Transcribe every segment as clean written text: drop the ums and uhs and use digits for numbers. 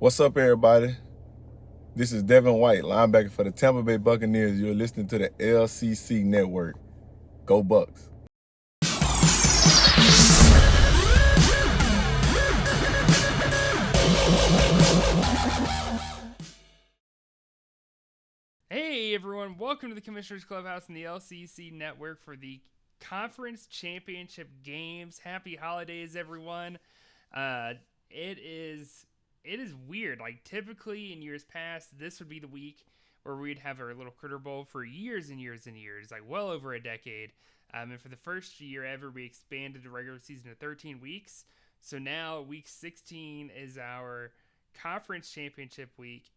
What's up, everybody? This is Devin White, linebacker for the Tampa Bay Buccaneers. You're listening to the LCC Network. Go Bucks. Hey everyone, welcome to the Commissioner's Clubhouse and the LCC Network for the Conference Championship Games. Happy holidays, everyone. It is weird. Like, typically in years past, this would be the week where we'd have our little Critter Bowl for years and years and years, like well over a decade. And for the first year ever, we expanded the regular season to 13 weeks. So now week 16 is our conference championship week.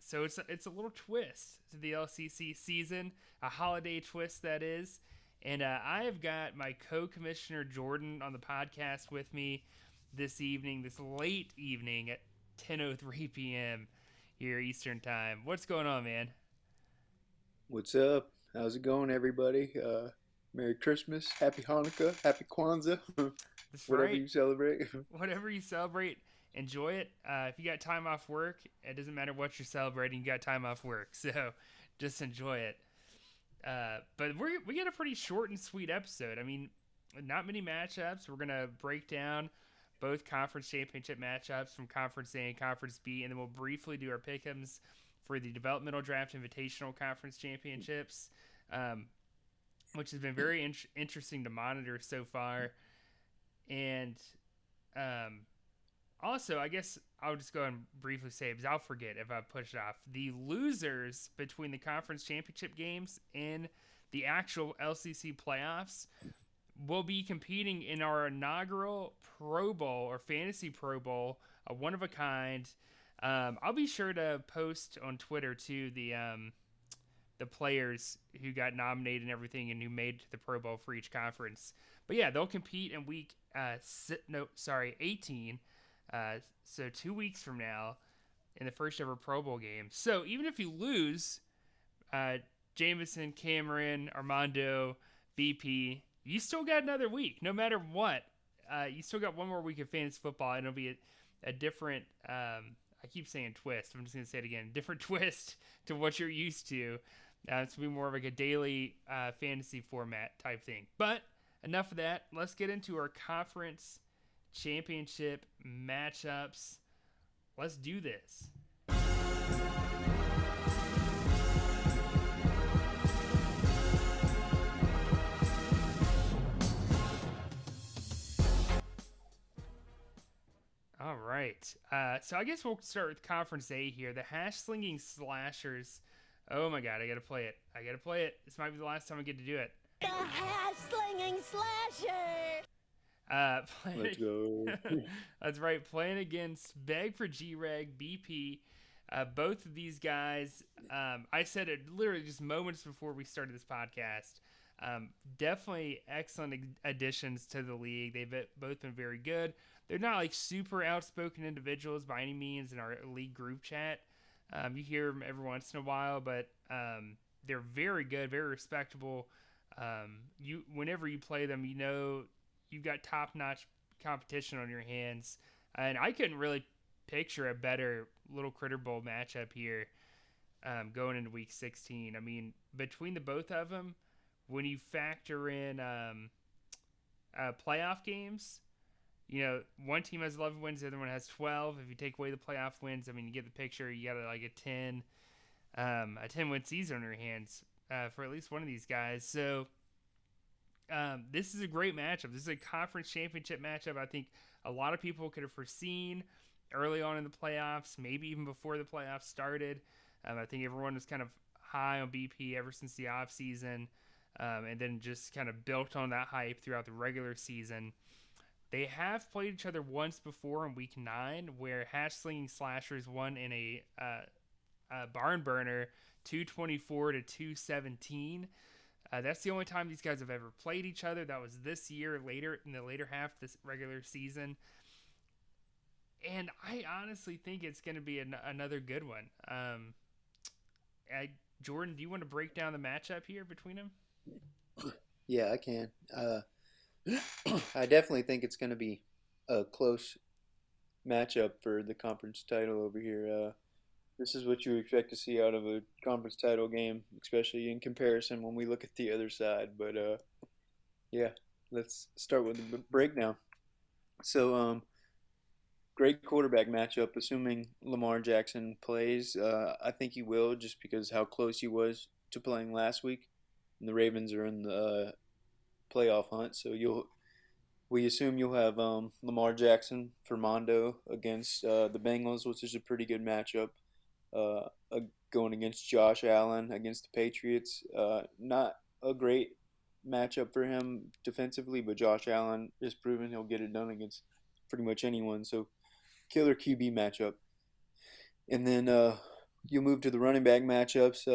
So it's a little twist to the LCC season, a holiday twist that is. And I have got my co-commissioner Jordan on the podcast with me this evening, this late evening at 10:03 p.m. here Eastern Time. What's going on, man? What's up? How's it going, everybody? Merry Christmas, Happy Hanukkah, Happy Kwanzaa, That's whatever right. you celebrate. Whatever you celebrate, enjoy it. If you got time off work, it doesn't matter what you're celebrating. You got time off work, so just enjoy it. But we got a pretty short and sweet episode. I mean, not many matchups. We're gonna break down both conference championship matchups from Conference A and Conference B, and then we'll briefly do our pick'ems for the developmental draft invitational conference championships, which has been very interesting to monitor so far. And um, also, I guess I'll just go and briefly say, because I'll forget if I push it off. The losers between the conference championship games and the actual LCC playoffs will be competing in our inaugural Pro Bowl or Fantasy Pro Bowl, a one of a kind. I'll be sure to post on Twitter too the players who got nominated and everything and who made the Pro Bowl for each conference. But yeah, they'll compete in week 18. So 2 weeks from now in the first ever Pro Bowl game. So even if you lose, Jameson, Cameron, Armando, BP, you still got another week. No matter what, you still got one more week of fantasy football, and it'll be a different. I keep saying twist. I'm just gonna say it again. Different twist to what you're used to. It's gonna be more of like a daily fantasy format type thing. But enough of that. Let's get into our conference championship matchups. Let's do this. All right. So I guess we'll start with Conference A here. The Hash Slinging Slashers. Oh my God, I gotta play it. This might be the last time I get to do it. The Hash Slinging Slasher! Let's go. That's right. Playing against Beg for G-Reg, BP. Both of these guys, I said it literally just moments before we started this podcast. Definitely excellent additions to the league. They've both been very good. They're not like super outspoken individuals by any means in our league group chat. You hear them every once in a while, but they're very good, very respectable. Whenever you play them, you know you've got top-notch competition on your hands, and I couldn't really picture a better little Critter Bowl matchup here going into Week 16. I mean, between the both of them, when you factor in playoff games, you know, one team has 11 wins, the other one has 12. If you take away the playoff wins, I mean, you get the picture. You got like a 10-win season on your hands for at least one of these guys. So this is a great matchup. This is a conference championship matchup. I think a lot of people could have foreseen early on in the playoffs, maybe even before the playoffs started. I think everyone was kind of high on BP ever since the offseason, and then just kind of built on that hype throughout the regular season. They have played each other once before in Week 9, where Hash Slinging Slashers won in a barn burner, 224 to 217. That's the only time these guys have ever played each other. That was this year, later in the later half of this regular season. And I honestly think it's going to be another good one. Jordan, do you want to break down the matchup here between them? Yeah, I can. I definitely think it's going to be a close matchup for the conference title over here. This is what you expect to see out of a conference title game, especially in comparison when we look at the other side. But yeah, let's start with the breakdown. So, great quarterback matchup, assuming Lamar Jackson plays. I think he will, just because how close he was to playing last week. And the Ravens are in the playoff hunt, so we assume you'll have Lamar Jackson for Mondo against the Bengals, which is a pretty good matchup. Uh, Going against Josh Allen against the Patriots, not a great matchup for him defensively, but Josh Allen has proven he'll get it done against pretty much anyone. So killer QB matchup. And then you move to the running back matchups.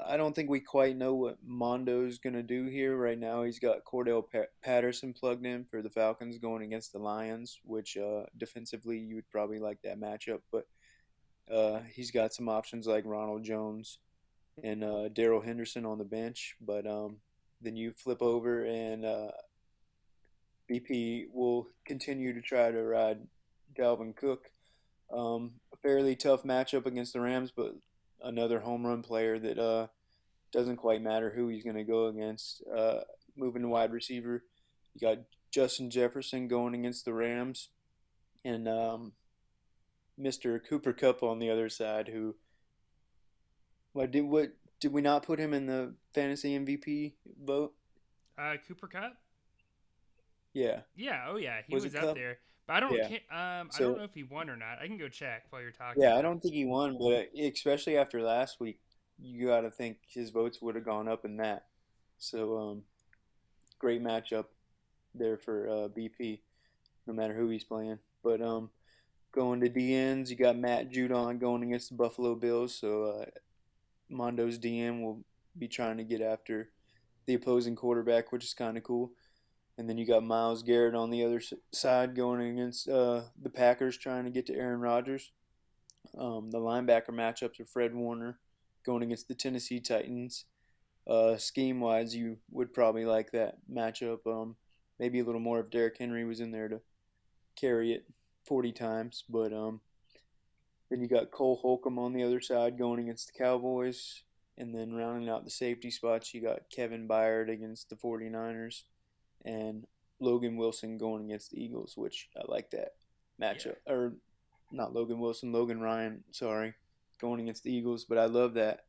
I don't think we quite know what Mondo's gonna do here right now. He's got Cordell Patterson plugged in for the Falcons going against the Lions, which defensively you would probably like that matchup. But he's got some options like Ronald Jones and Daryl Henderson on the bench. But then you flip over and BP will continue to try to ride Dalvin Cook. A fairly tough matchup against the Rams, but another home run player that doesn't quite matter who he's going to go against. Moving to wide receiver, you got Justin Jefferson going against the Rams, and Mr. Cooper Kupp on the other side. Who what did we not put him in the fantasy MVP vote? Cooper Cup. Yeah, Yeah. Oh yeah, he was was it up Kupp? there. But I don't. Yeah. I don't So know if he won or not. I can go check while you're talking yeah, I though. don't think he won, but especially after last week, you got to think his votes would have gone up in that. So great matchup there for BP, no matter who he's playing. But going to DNs, you got Matt Judon going against the Buffalo Bills. So Mondo's DN will be trying to get after the opposing quarterback, which is kind of cool. And then you got Miles Garrett on the other side going against the Packers, trying to get to Aaron Rodgers. The linebacker matchups are Fred Warner going against the Tennessee Titans. Scheme wise, you would probably like that matchup. Maybe a little more if Derrick Henry was in there to carry it 40 times. But then you got Cole Holcomb on the other side going against the Cowboys. And then rounding out the safety spots, you got Kevin Byard against the 49ers and Logan Wilson going against the Eagles, which I like that Yeah. matchup. Or not Logan Wilson, Logan Ryan, sorry, going against the Eagles. But I love that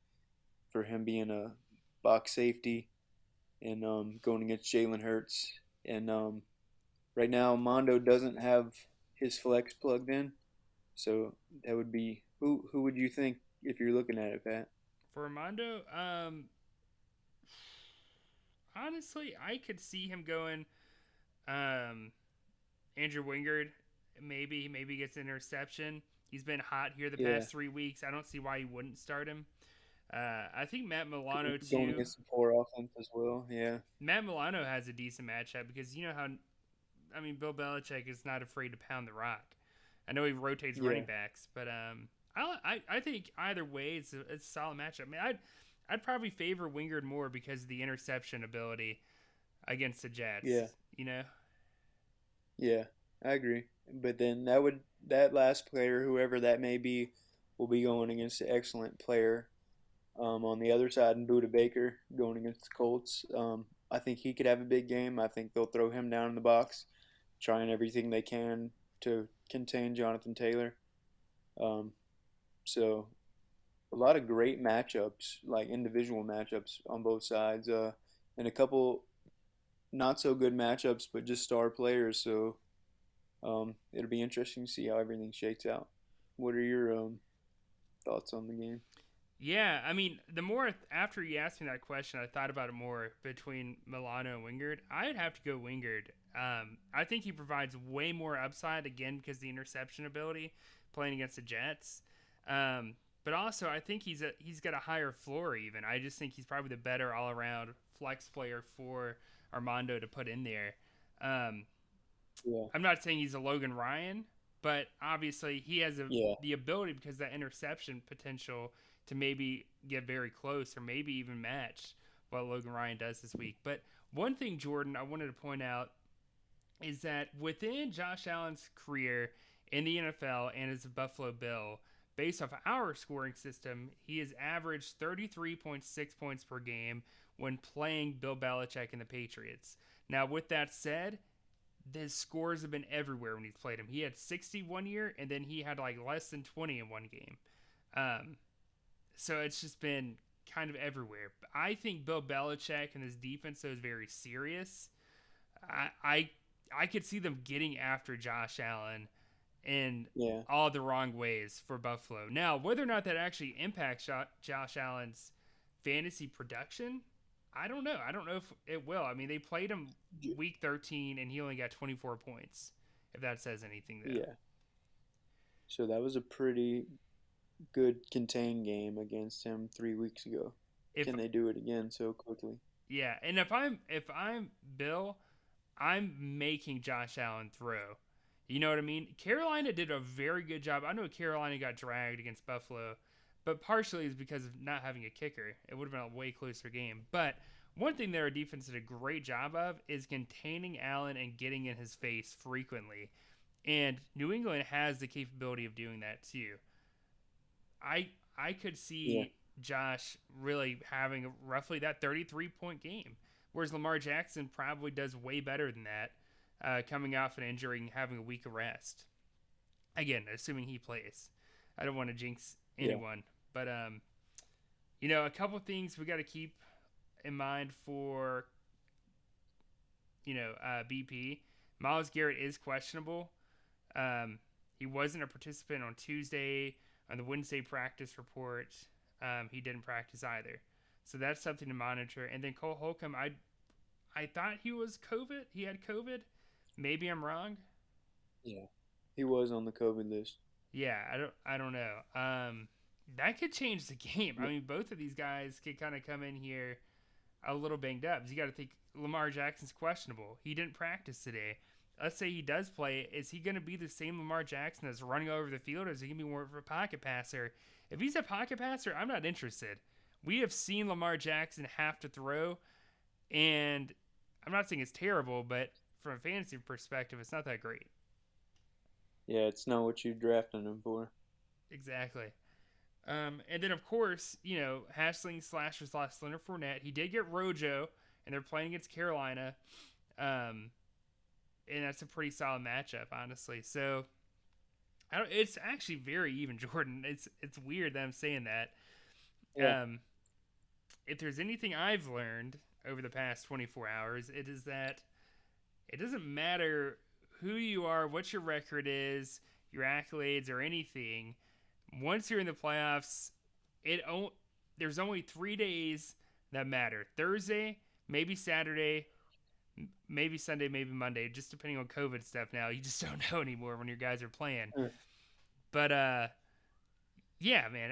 for him being a box safety and going against Jalen Hurts. And right now, Mondo doesn't have his flex plugged in, so that would be who would you think if you're looking at it, Pat? For Armando, honestly, I could see him going. Um, Andrew Wingard, maybe gets an interception. He's been hot here the Yeah, past 3 weeks. I don't see why you wouldn't start him. I think Matt Milano going too. against the poor offense as well. Yeah, Matt Milano has a decent matchup because you know how, I mean, Bill Belichick is not afraid to pound the rock. I know he rotates yeah, running backs, but I think either way it's a solid matchup. I mean, I'd probably favor Wingard more because of the interception ability against the Jets. yeah, You know, yeah. I agree. But then that last player, whoever that may be, will be going against an excellent player on the other side, and Buda Baker going against the Colts. I think he could have a big game. I think they'll throw him down in the box, trying everything they can to contain Jonathan Taylor. Um, so a lot of great matchups, like individual matchups on both sides, and a couple not so good matchups, but just star players. So it'll be interesting to see how everything shakes out. What are your thoughts on the game? yeah. I mean, the more after you asked me that question, I thought about it more between Milano and Wingard. I'd have to go Wingard. I think he provides way more upside again because of the interception ability playing against the Jets. But also, I think he's got a higher floor. Even I just think he's probably the better all around flex player for Armando to put in there. Um, Yeah, I'm not saying he's a Logan Ryan, but obviously he has yeah, the ability because of that interception potential to maybe get very close or maybe even match what Logan Ryan does this week. But one thing, Jordan, I wanted to point out is that within Josh Allen's career in the NFL and as a Buffalo Bill. Based off our scoring system, he has averaged 33.6 points per game when playing Bill Belichick and the Patriots. Now, with that said, his scores have been everywhere when he's played him. He had 60 one year, and then he had like less than 20 in one game. So it's just been kind of everywhere. I think Bill Belichick and his defense is very serious. I could see them getting after Josh Allen in all the wrong ways for Buffalo. Now, whether or not that actually impacts Josh Allen's fantasy production, I don't know. I don't know if it will. I mean, they played him week 13, and he only got 24 points, if that says anything, though. Yeah. So that was a pretty good contained game against him 3 weeks ago. Can they do it again so quickly? Yeah, and if I'm Bill, I'm making Josh Allen throw. You know what I mean? Carolina did a very good job. I know Carolina got dragged against Buffalo, but partially is because of not having a kicker. It would have been a way closer game. But one thing their defense did a great job of is containing Allen and getting in his face frequently. And New England has the capability of doing that too. I could see Josh really having roughly that 33-point game, whereas Lamar Jackson probably does way better than that, coming off an injury and having a week of rest. Again, assuming he plays. I don't want to jinx anyone, but a couple things we got to keep in mind for BP. Myles Garrett is questionable. He wasn't a participant on Tuesday. On the Wednesday practice report, he didn't practice either. So that's something to monitor. And then Cole Holcomb, I thought he was COVID. He had COVID. Maybe I'm wrong. Yeah, he was on the COVID list. Yeah, I don't know. That could change the game. I mean, both of these guys could kind of come in here a little banged up. You got to think Lamar Jackson's questionable. He didn't practice today. Let's say he does play. Is he going to be the same Lamar Jackson that's running over the field, or is he going to be more of a pocket passer? If he's a pocket passer, I'm not interested. We have seen Lamar Jackson have to throw, and I'm not saying it's terrible, but from a fantasy perspective, it's not that great. Yeah, it's not what you drafted him for. Exactly. And then, of course, Hashling / lost Leonard Fournette. He did get Rojo, and they're playing against Carolina. And that's a pretty solid matchup, honestly. So, it's actually very even, Jordan. It's weird that I'm saying that. Yeah. If there's anything I've learned over the past 24 hours, it is that it doesn't matter who you are, what your record is, your accolades, or anything. Once you're in the playoffs, there's only 3 days that matter. Thursday, maybe Saturday, maybe Sunday, maybe Monday, just depending on COVID stuff now. You just don't know anymore when your guys are playing. But, yeah, man,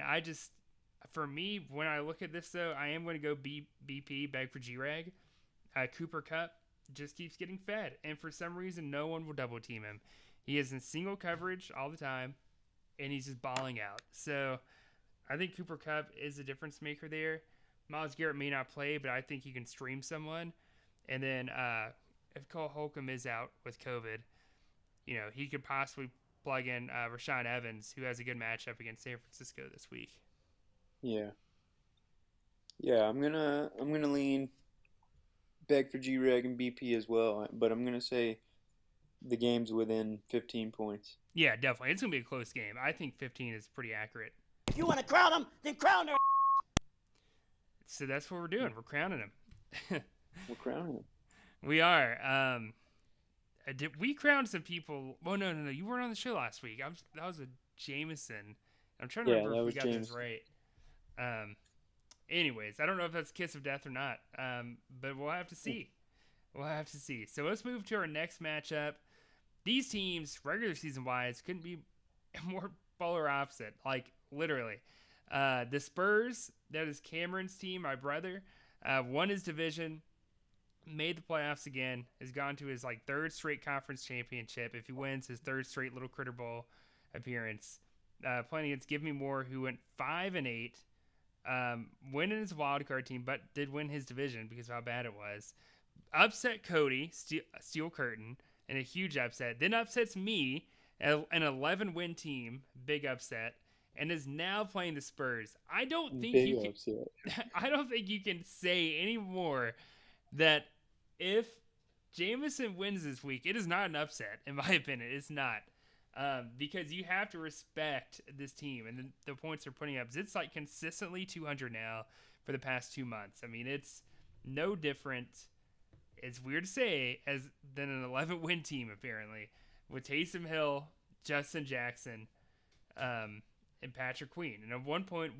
for me, when I look at this, though, I am going to go BP, beg for G-Rag. Cooper Kupp just keeps getting fed, and for some reason, no one will double team him. He is in single coverage all the time, and he's just balling out. So I think Cooper Kupp is a difference maker there. Myles Garrett may not play, but I think he can stream someone. And then if Cole Holcomb is out with COVID, he could possibly plug in Rashaan Evans, who has a good matchup against San Francisco this week. Yeah. Yeah, I'm gonna lean beg for G-Reg and BP as well, but I'm gonna say the game's within 15 points. Yeah, definitely. It's gonna be a close game. I think 15 is pretty accurate. If you want to crown him, then crown her. So that's what we're doing. We're crowning him. We're crowning him. We are. We crowned some people. Well, no. You weren't on the show last week. That was a Jameson. I'm trying to remember if we got this right. Anyways, I don't know if that's Kiss of Death or not. But we'll have to see. So let's move to our next matchup. These teams, regular season wise, couldn't be more polar opposite. Like literally, the Spurs. That is Cameron's team, my brother. Won his division. Made the playoffs again, has gone to his third straight conference championship. If he wins his third straight Little Critter Bowl appearance, playing against Give Me More, who went 5-8, winning his wild card team, but did win his division because of how bad it was. Upset Cody, Steel Curtain, and a huge upset. Then upsets me an 11-win team, big upset, and is now playing the Spurs. I don't think Big you can. upset. I don't think you can say anymore that if Jameson wins this week, it is not an upset, in my opinion. It's not. Because you have to respect this team and the points they're putting up. It's like consistently 200 now for the past 2 months. I mean, it's no different. It's weird to say than an 11-win team apparently with Taysom Hill, Justin Jackson, and Patrick Queen. And at one point,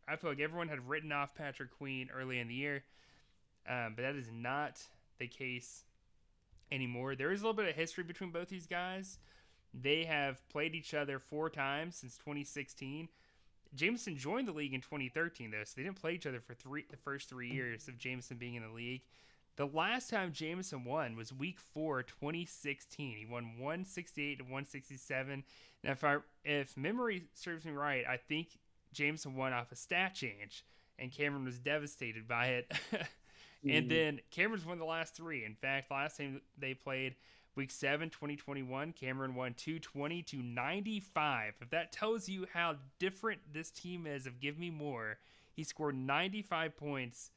I feel like everyone had written off Patrick Queen early in the year, but that is not the case anymore. There is a little bit of history between both these guys. They have played each other 4 times since 2016. Jameson joined the league in 2013, though, so they didn't play each other for the first 3 years of Jameson being in the league. The last time Jameson won was Week 4, 2016. He won 168 to 167. Now, if memory serves me right, I think Jameson won off a stat change, and Cameron was devastated by it. And then Cameron's won the last 3. In fact, last time they played, Week 7, 2021, Cameron won 220 to 95. If that tells you how different this team is of Give Me More, he scored 95 points.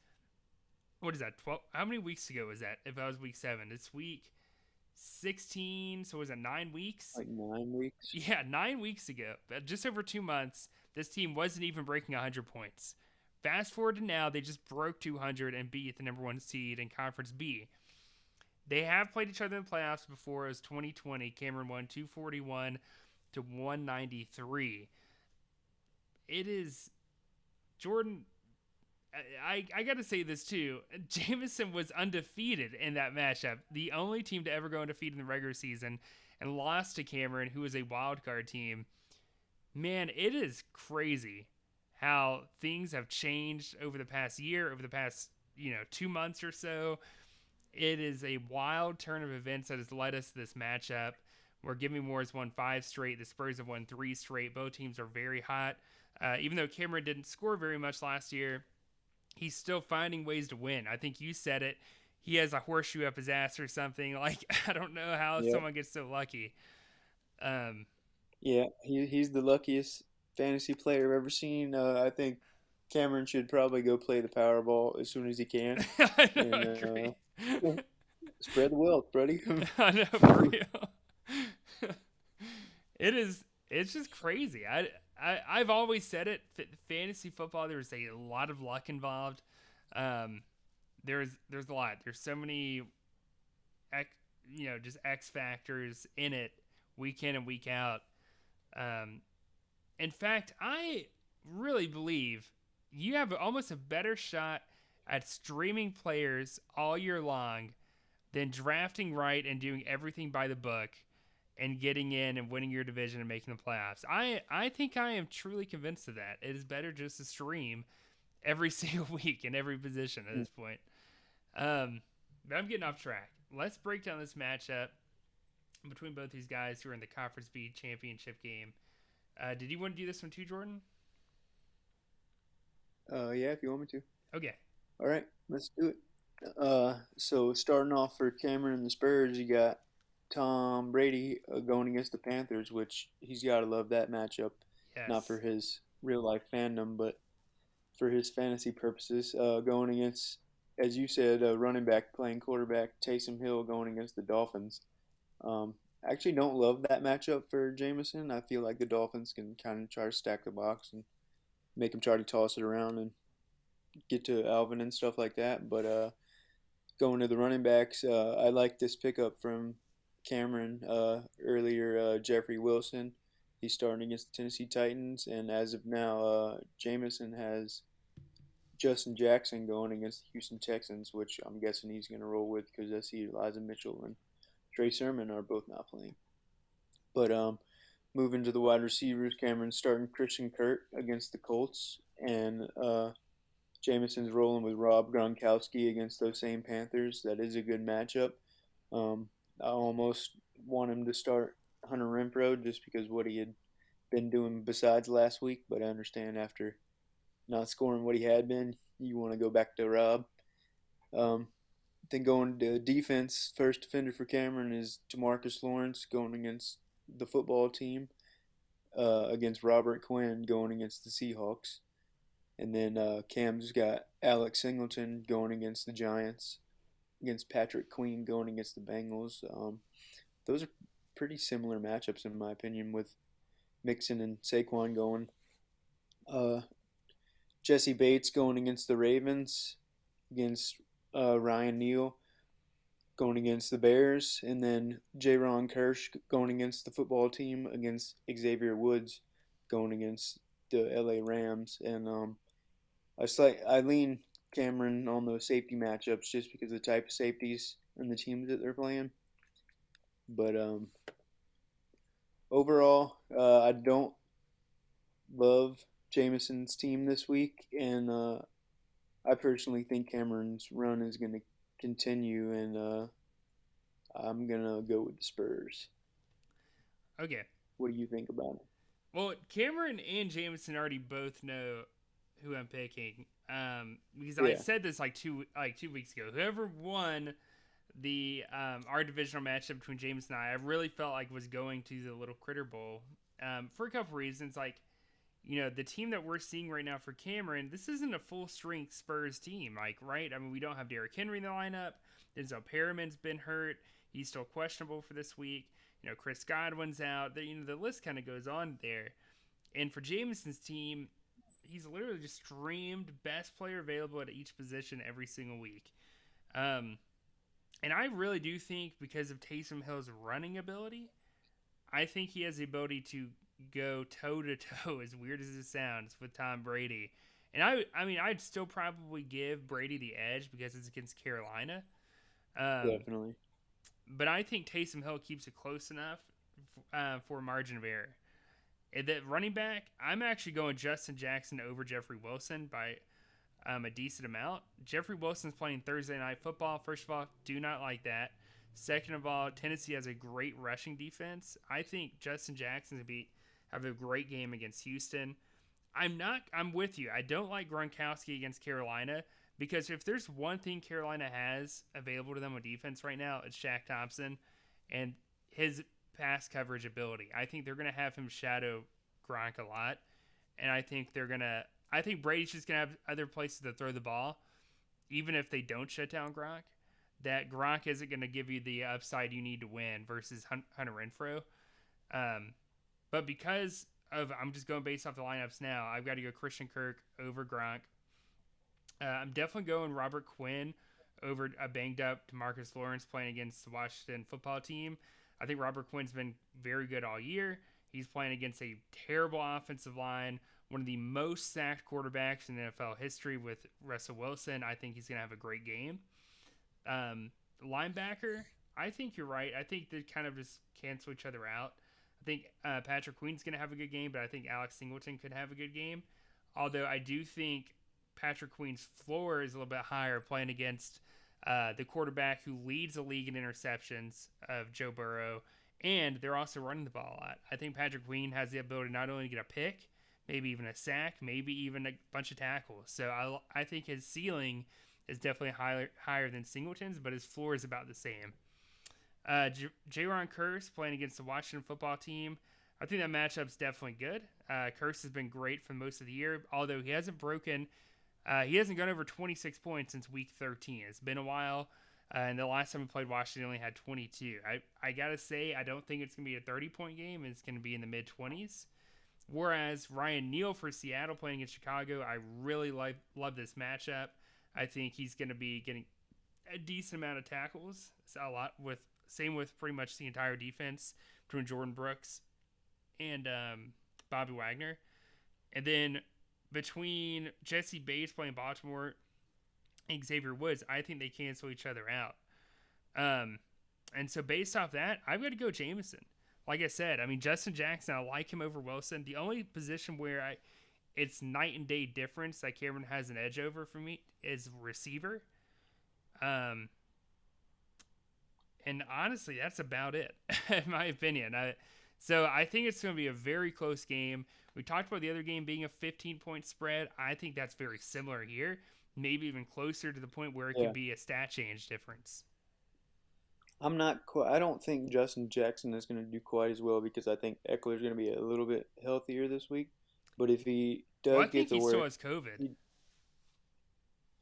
What is that? 12? How many weeks ago was that? If I was Week 7, it's Week 16. So was it 9 weeks? Like 9 weeks. Yeah, 9 weeks ago. But just over 2 months, this team wasn't even breaking 100 points. Fast forward to now, they just broke 200 and beat the number 1 seed in Conference B. They have played each other in the playoffs before. It was 2020. Cameron won 241 to 193. It is Jordan. I got to say this too. Jameson was undefeated in that matchup. The only team to ever go undefeated in the regular season and lost to Cameron, who was a wild card team. Man, it is crazy how things have changed over the past year, over the past 2 months or so. It is a wild turn of events that has led us to this matchup where Give Me More has won 5 straight. The Spurs have won 3 straight. Both teams are very hot. Even though Cameron didn't score very much last year, he's still finding ways to win. I think you said it. He has a horseshoe up his ass or something. Like, I don't know how someone gets so lucky. Yeah, he's the luckiest fantasy player I've ever seen. I think Cameron should probably go play the Powerball as soon as he can. I know, And agree. spread the wealth, buddy. I know, for real. It's just crazy. I've always said it. Fantasy football, there's a lot of luck involved. There's a lot. There's so many, just X factors in it, week in and week out. In fact, I really believe you have almost a better shot at streaming players all year long than drafting right and doing everything by the book and getting in and winning your division and making the playoffs. I think I am truly convinced of that. It is better just to stream every single week in every position at this point. But I'm getting off track. Let's break down this matchup between both these guys who are in the Conference B championship game. Did you want to do this one too, Jordan? Yeah, if you want me to. Okay. All right, let's do it. So starting off for Cameron and the Spurs, you got Tom Brady going against the Panthers, which he's got to love that matchup. Yes. Not for his real life fandom, but for his fantasy purposes. Going against, as you said, running back playing quarterback, Taysom Hill going against the Dolphins. I actually don't love that matchup for Jameson. I feel like the Dolphins can kind of try to stack the box and make him try to toss it around and get to Alvin and stuff like that. But going to the running backs, I like this pickup from Cameron earlier, Jeffrey Wilson. He's starting against the Tennessee Titans, and as of now, Jameson has Justin Jackson going against the Houston Texans, which I'm guessing he's going to roll with because I see Elijah Mitchell and Trey Sermon are both not playing. But moving to the wide receivers, Cameron's starting Christian Kirk against the Colts, and Jameson's rolling with Rob Gronkowski against those same Panthers. That is a good matchup. I almost want him to start Hunter Renfrow just because what he had been doing besides last week, but I understand after not scoring what he had been, you want to go back to Rob. Then going to defense, first defender for Cameron is DeMarcus Lawrence going against the football team, against Robert Quinn going against the Seahawks. And then Cam's got Alex Singleton going against the Giants, against Patrick Queen going against the Bengals. Those are pretty similar matchups in my opinion, with Mixon and Saquon going. Uh, Jesse Bates going against the Ravens, against Ryan Neal going against the Bears, and then Jaron Kirsch going against the football team against Xavier Woods going against the LA Rams. And I lean Cameron on those safety matchups just because of the type of safeties and the teams that they're playing. But overall, I don't love Jameson's team this week, and I personally think Cameron's run is going to continue, and I'm going to go with the Spurs. Okay. What do you think about it? Well, Cameron and Jameson already both know who I'm picking. Because I said this like 2 weeks ago. Whoever won the our divisional matchup between James and I really felt like was going to the Little Critter Bowl. For a couple reasons, like, you know, the team that we're seeing right now for Cameron, this isn't a full strength Spurs team, like, right? I mean, we don't have Derrick Henry in the lineup. Denzel Perriman's been hurt. He's still questionable for this week. You know, Chris Godwin's out. The list kind of goes on there. And for Jameson's team, he's literally just streamed best player available at each position every single week. And I really do think because of Taysom Hill's running ability, I think he has the ability to go toe to toe, as weird as it sounds, with Tom Brady. And I mean, I'd still probably give Brady the edge because it's against Carolina. Definitely. But I think Taysom Hill keeps it close enough for a margin of error. And that running back, I'm actually going Justin Jackson over Jeffrey Wilson by a decent amount. Jeffrey Wilson's playing Thursday Night Football. First of all, do not like that. Second of all, Tennessee has a great rushing defense. I think Justin Jackson's going to have a great game against Houston. I'm with you. I don't like Gronkowski against Carolina because if there's one thing Carolina has available to them on defense right now, it's Shaq Thompson and his pass coverage ability. I think they're going to have him shadow Gronk a lot, and I think Brady's just going to have other places to throw the ball, even if they don't shut down Gronk. That Gronk isn't going to give you the upside you need to win versus Hunter Renfrow. But because of, I'm just going based off the lineups now, I've got to go Christian Kirk over Gronk. I'm definitely going Robert Quinn over a banged up DeMarcus Lawrence playing against the Washington football team. I think Robert Quinn's been very good all year. He's playing against a terrible offensive line, one of the most sacked quarterbacks in NFL history with Russell Wilson. I think he's going to have a great game. Linebacker, I think you're right. I think they kind of just cancel each other out. I think Patrick Queen's going to have a good game, but I think Alex Singleton could have a good game. Although I do think Patrick Queen's floor is a little bit higher playing against the quarterback who leads the league in interceptions of Joe Burrow, and they're also running the ball a lot. I think Patrick Queen has the ability not only to get a pick, maybe even a sack, maybe even a bunch of tackles. So I think his ceiling is definitely higher than Singleton's, but his floor is about the same. Jaron Kearse playing against the Washington football team. I think that matchup's definitely good. Kearse has been great for most of the year, although he hasn't gone over 26 points since week 13. It's been a while, and the last time he played Washington he only had 22. I gotta say, I don't think it's gonna be a 30-point game. It's gonna be in the mid-20s. Whereas Ryan Neal for Seattle playing in Chicago, I really love this matchup. I think he's going to be getting a decent amount of tackles. So same with pretty much the entire defense between Jordan Brooks and Bobby Wagner. And then between Jesse Bates playing Baltimore and Xavier Woods, I think they cancel each other out. And so based off that, I've got to go Jameson. Like I said, I mean, Justin Jackson, I like him over Wilson. The only position where it's night and day difference that Cameron has an edge over for me is receiver. And honestly, that's about it, in my opinion. So I think it's going to be a very close game. We talked about the other game being a 15-point spread. I think that's very similar here, maybe even closer to the point where it could be a stat change difference. I don't think Justin Jackson is going to do quite as well because I think Eckler's going to be a little bit healthier this week. But if he Well, I does get think to he still where has COVID.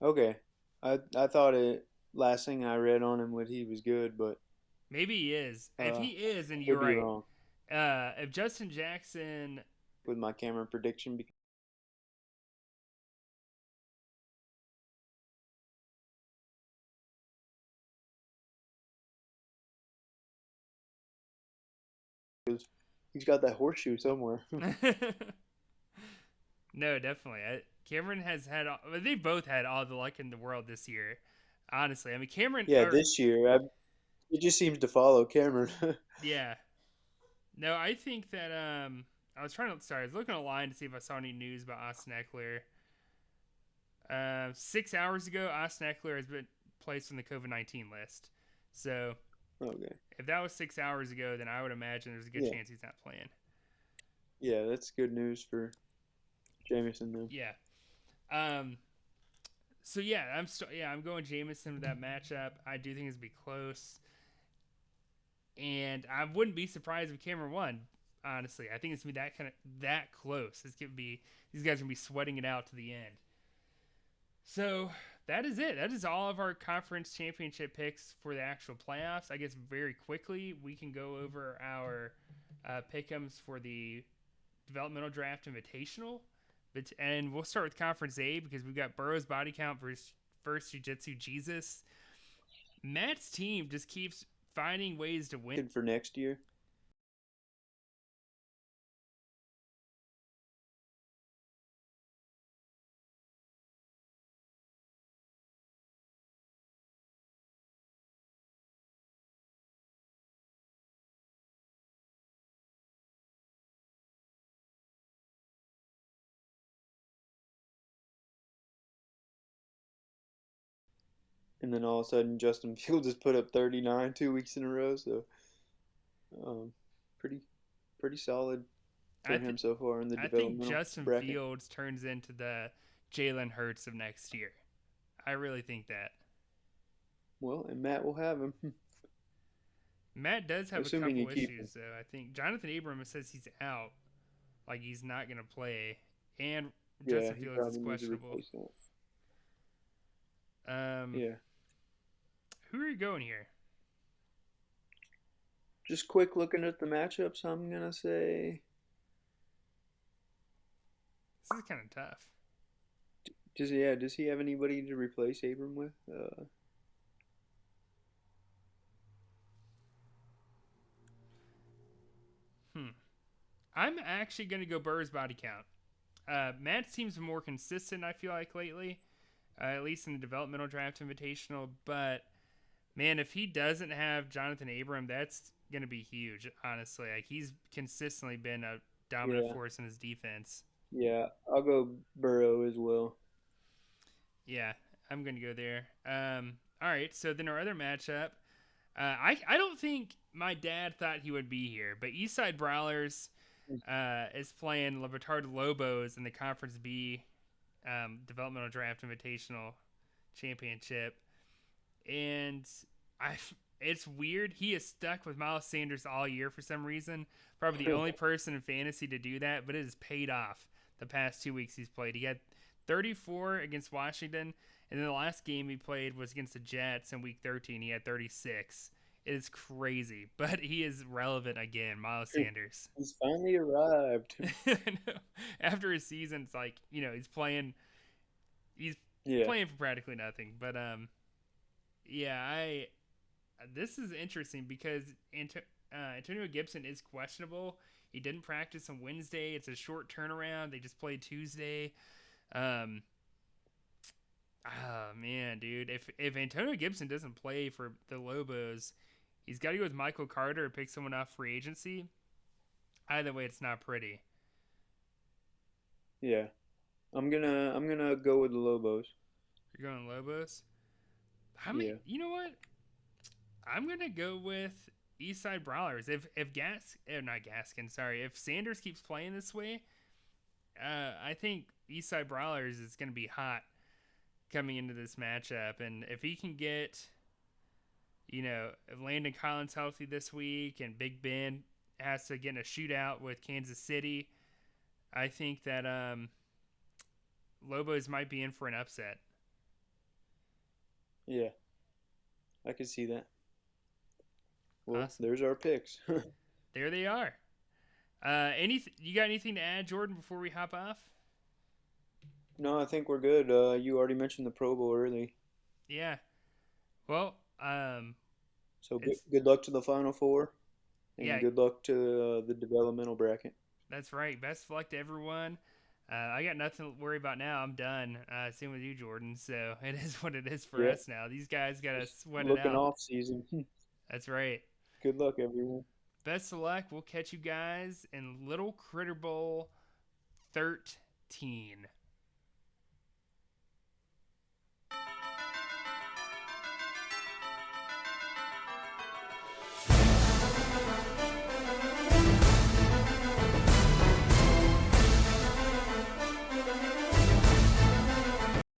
okay, I thought it last thing I read on him was he was good, but Maybe he is. If he is, then you're could be right. wrong If Justin Jackson, with my Cameron prediction because he's got that horseshoe somewhere. no, definitely. Cameron has had. They both had all the luck in the world this year. Honestly, I mean Cameron. Yeah, this year it just seems to follow Cameron. Yeah. No, I think that I was trying to. Sorry, I was looking online to see if I saw any news about Austin Eckler. 6 hours ago, Austin Eckler has been placed on the COVID-19 list. So Okay. if that was 6 hours ago, then I would imagine there's a good Yeah. chance he's not playing. Yeah, that's good news for Jameson then. Yeah. So yeah, I'm going Jameson with that matchup. I do think it's gonna be close, and I wouldn't be surprised if Cameron won. Honestly, I think it's gonna be that close. It's gonna be these guys are gonna be sweating it out to the end. So that is it. That is all of our conference championship picks for the actual playoffs. I guess very quickly we can go over our pick'ems for the developmental draft invitational. And we'll start with Conference A because we've got Burrow's body count versus First Jiu-Jitsu Jesus. Matt's team just keeps finding ways to win. For next year. And then all of a sudden Justin Fields has put up 39 2 weeks in a row, so pretty solid for him so far in the I think developmental Justin bracket. Fields turns into the Jalen Hurts of next year. I really think that. Well, and Matt will have him. Matt does have Assuming a couple you keep issues, though. I think Jonathan Abram says he's out, like he's not going to play, and Yeah, Justin he Fields probably is needs to questionable. replace that. Yeah. Who are you going here? Just quick looking at the matchups, I'm gonna say. This is kind of tough. Does he have anybody to replace Abram with? I'm actually going to go Burr's body count. Matt's team's been more consistent, I feel like, lately, at least in the developmental draft invitational. But, man, if he doesn't have Jonathan Abram, that's going to be huge, honestly. Like, he's consistently been a dominant force in his defense. Yeah, I'll go Burrow as well. Yeah, I'm going to go there. All right, so then our other matchup. I don't think my dad thought he would be here, but Eastside Brawlers is playing Libertad Lobos in the Conference B Developmental Draft Invitational Championship. And it's weird. He is stuck with Miles Sanders all year for some reason. Probably the only person in fantasy to do that, but it has paid off the past 2 weeks he's played. He had 34 against Washington, and then the last game he played was against the Jets in Week 13. He had 36. It is crazy, but he is relevant again, Miles Sanders. He's finally arrived. After a season, it's like, he's playing for practically nothing. But this is interesting because Antonio Gibson is questionable. He didn't practice on Wednesday. It's a short turnaround. They just played Tuesday. Man, dude. If Antonio Gibson doesn't play for the Lobos, he's got to go with Michael Carter or pick someone off free agency. Either way, it's not pretty. Yeah, I'm gonna go with the Lobos. You're going Lobos? Yeah. You know what? I'm gonna go with Eastside Brawlers. If Sanders keeps playing this way, I think Eastside Brawlers is gonna be hot coming into this matchup, and if he can get, if Landon Collins healthy this week and Big Ben has to get in a shootout with Kansas City, I think that Lobos might be in for an upset. Yeah, I can see that. Well, Awesome. there's our picks. There they are. You got anything to add, Jordan, before we hop off? No, I think we're good. You already mentioned the Pro Bowl early. Yeah. Well, So it's good luck to the Final Four, and yeah, good luck to the developmental bracket. that's right. Best of luck to everyone. I got nothing to worry about now. I'm done. Same with you, Jordan. So it is what it is for Yeah, us now. These guys got to just sweat it looking out. off season. That's right. Good luck, everyone. Best of luck. We'll catch you guys in Little Critter Bowl 13.